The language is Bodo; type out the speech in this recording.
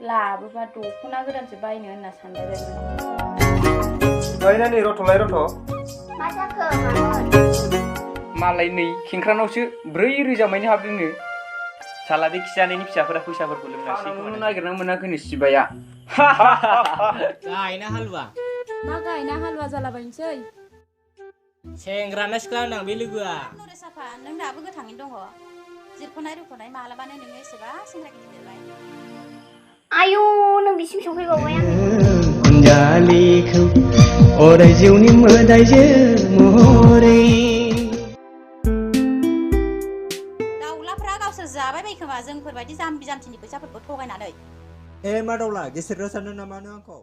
लाबोबा दख'ना गोदानसो बायनो होनना सानलायबायमोन। ओइ नानि रथ'लाय रथ'। मा जाखो मामोन? मालाय नै खेंख्रानावसो 4,000 मानि हाबदोंनो। साला बे खिजानायनि फिसाफोरा फैसाफोरखौ लोंनासै सानावनो नागिरना मोनाखैनो सिबाया। गायना हालुवा मा गायना हालुवा जालाबायनोसै। सेंग्राना सिख्ला होनदां बे लोगोआ। नरे साफा नों दाबो गोथाङैनो दङ। जिरख'नाय रुख'नाय मालाबानो नोङो एसेबां सेंग्रा गिदिर देरबाय। आयु नों बिसिम सफैबावबाय आङो। अनजालिखौ अराय जिउनि मोदायजो महरै दाउलाफ्रा गावसोर जाबाय बायखोमा जोंफोरबायदि जाम्बि जाम्थिनि फैसाफोरखौ थगायनानै। मा दावला गेसेरग्रा सानो नामा नों आंखौ?